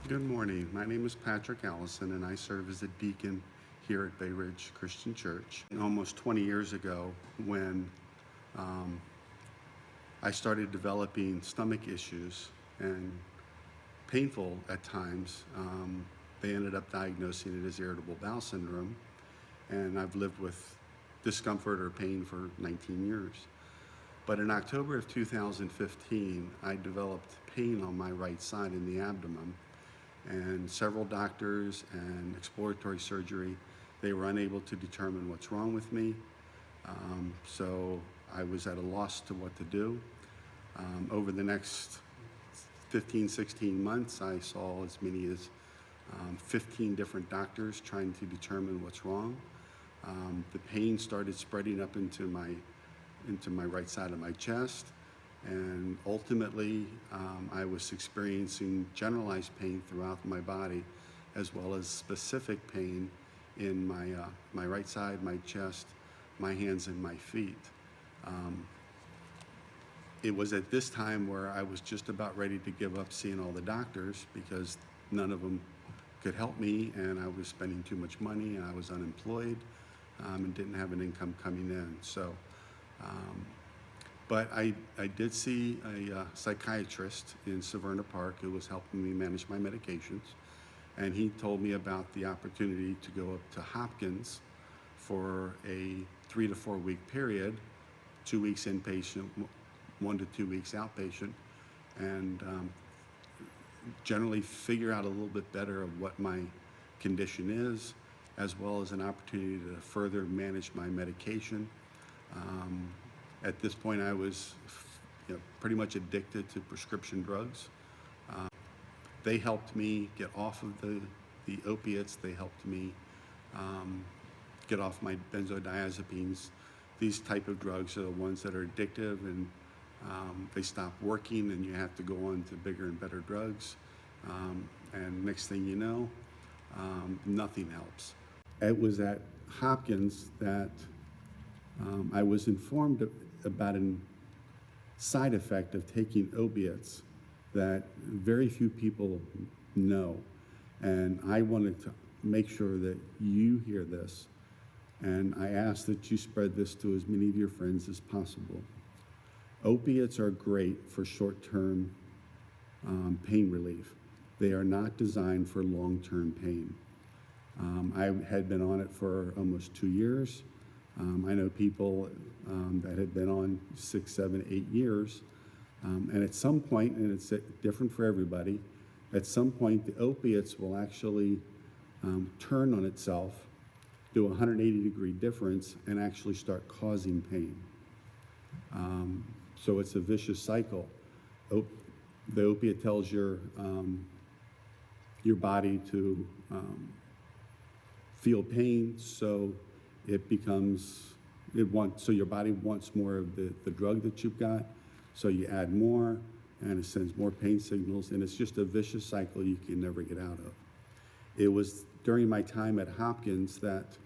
Good morning. My name is Patrick Allison, and I serve as a deacon here at Bay Ridge Christian Church. Almost 20 years ago, when I started developing stomach issues and painful at times, they ended up diagnosing it as irritable bowel syndrome, and I've lived with discomfort or pain for 19 years. But in October of 2015, I developed pain on my right side in the abdomen, and several doctors and exploratory surgery, they were unable to determine what's wrong with me. So I was at a loss to what to do. Over the next 15, 16 months, I saw as many as 15 different doctors trying to determine what's wrong. The pain started spreading up into my right side of my chest. And ultimately, I was experiencing generalized pain throughout my body, as well as specific pain in my right side, my chest, my hands, and my feet. It was at this time where I was just about ready to give up seeing all the doctors because none of them could help me, and I was spending too much money, and I was unemployed, and didn't have an income coming in. But I did see a psychiatrist in Severna Park who was helping me manage my medications. And he told me about the opportunity to go up to Hopkins for a 3 to 4 week period, 2 weeks inpatient, 1 to 2 weeks outpatient, and generally figure out a little bit better of what my condition is, as well as an opportunity to further manage my medication. At this point, I was pretty much addicted to prescription drugs. They helped me get off of the opiates. They helped me get off my benzodiazepines. These type of drugs are the ones that are addictive, and they stop working, and you have to go on to bigger and better drugs. And next thing you know, nothing helps. It was at Hopkins that I was informed about a side effect of taking opiates that very few people know. And I wanted to make sure that you hear this. And I ask that you spread this to as many of your friends as possible. Opiates are great for short-term pain relief. They are not designed for long-term pain. I had been on it for almost 2 years. I know people that had been on 6, 7, 8 years. And at some point, and it's different for everybody, at some point the opiates will actually turn on itself, do a 180-degree difference, and actually start causing pain. So it's a vicious cycle. The opiate tells your body to feel pain, so so your body wants more of the drug that you've got, so you add more, and it sends more pain signals, and it's just a vicious cycle you can never get out of. It was during my time at Hopkins that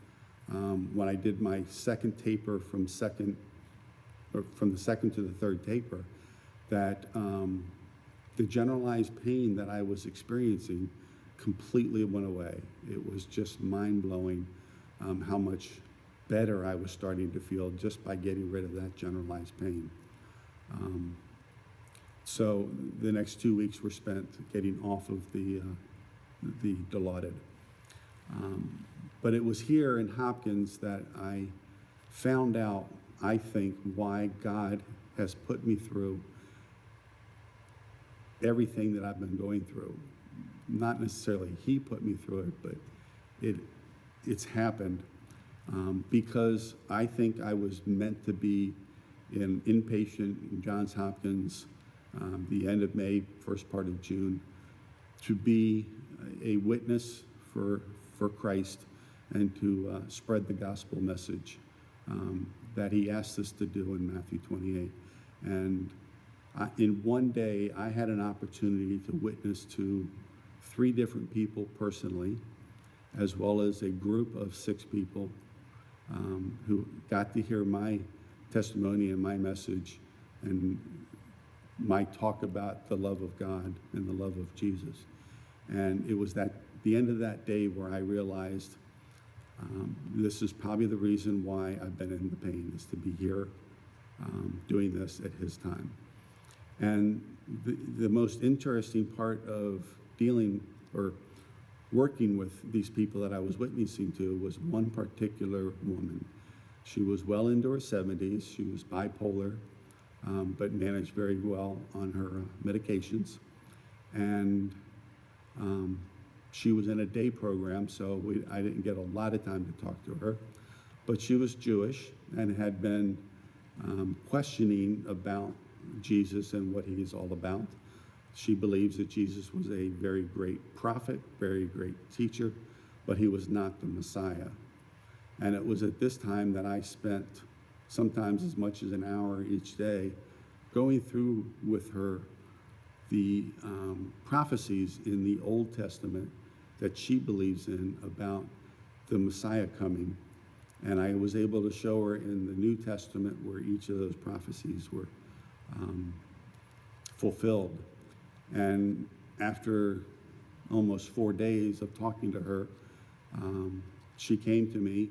when I did my second taper from the second to the third taper, that the generalized pain that I was experiencing completely went away. It was just mind-blowing how much better I was starting to feel just by getting rid of that generalized pain. So the next 2 weeks were spent getting off of the Dilaudid. But it was here in Hopkins that I found out, I think, why God has put me through everything that I've been going through. Not necessarily He put me through it, but it's happened because I think I was meant to be in inpatient in Johns Hopkins the end of May, first part of June, to be a witness for Christ and to spread the gospel message that He asked us to do in Matthew 28. And in one day, I had an opportunity to witness to 3 different people personally, as well as a group of 6 people who got to hear my testimony and my message and my talk about the love of God and the love of Jesus. And it was that the end of that day where I realized this is probably the reason why I've been in the pain, is to be here doing this at his time. And the most interesting part of dealing or working with these people that I was witnessing to was one particular woman. She was well into her 70s. She was bipolar, but managed very well on her medications. And she was in a day program, so I didn't get a lot of time to talk to her. But she was Jewish and had been questioning about Jesus and what he is all about. She believes that Jesus was a very great prophet, very great teacher, but he was not the Messiah. And it was at this time that I spent sometimes as much as an hour each day going through with her the prophecies in the Old Testament that she believes in about the Messiah coming. And I was able to show her in the New Testament where each of those prophecies were fulfilled. And after almost 4 days of talking to her, she came to me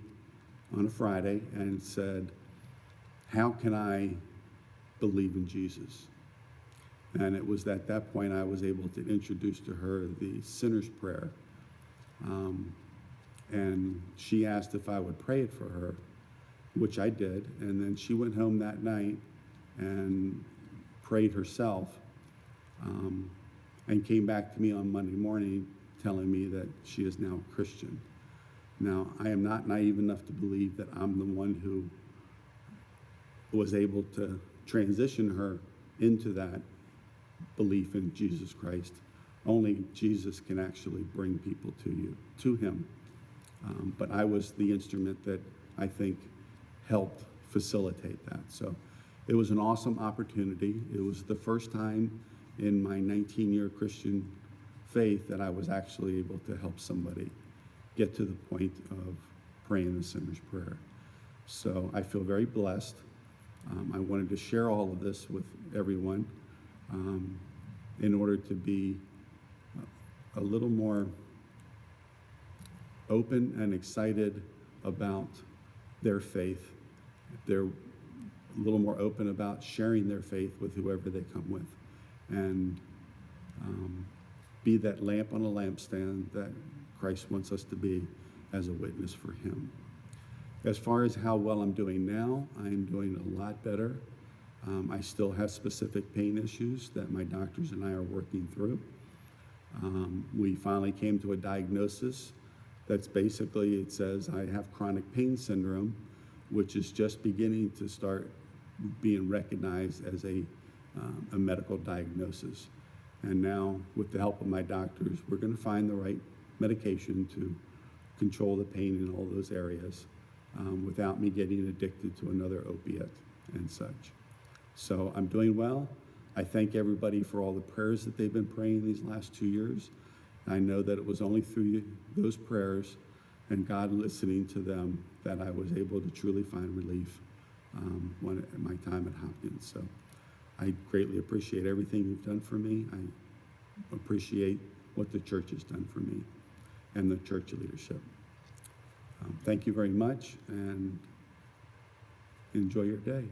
on a Friday and said, "How can I believe in Jesus?" And it was at that point I was able to introduce to her the sinner's prayer. And she asked if I would pray it for her, which I did. And then she went home that night and prayed herself, and came back to me on Monday morning telling me that she is now a Christian. Now, I am not naive enough to believe that I'm the one who was able to transition her into that belief in Jesus Christ. Only Jesus can actually bring people to him. But I was the instrument that I think helped facilitate that. So it was an awesome opportunity. It was the first time in my 19-year Christian faith that I was actually able to help somebody get to the point of praying the sinner's prayer. So I feel very blessed. I wanted to share all of this with everyone in order to be a little more open and excited about their faith. They're a little more open about sharing their faith with whoever they come with, and be that lamp on a lampstand that Christ wants us to be as a witness for him. As far as how well I'm doing now, I'm doing a lot better. I still have specific pain issues that my doctors and I are working through. We finally came to a diagnosis that's basically, it says I have chronic pain syndrome, which is just beginning to start being recognized as a medical diagnosis. And now, with the help of my doctors, we're going to find the right medication to control the pain in all those areas without me getting addicted to another opiate and such. So I'm doing well. I thank everybody for all the prayers that they've been praying these last 2 years. I know that it was only through those prayers and God listening to them that I was able to truly find relief at my time at Hopkins. So I greatly appreciate everything you've done for me. I appreciate what the church has done for me and the church leadership. Thank you very much, and enjoy your day.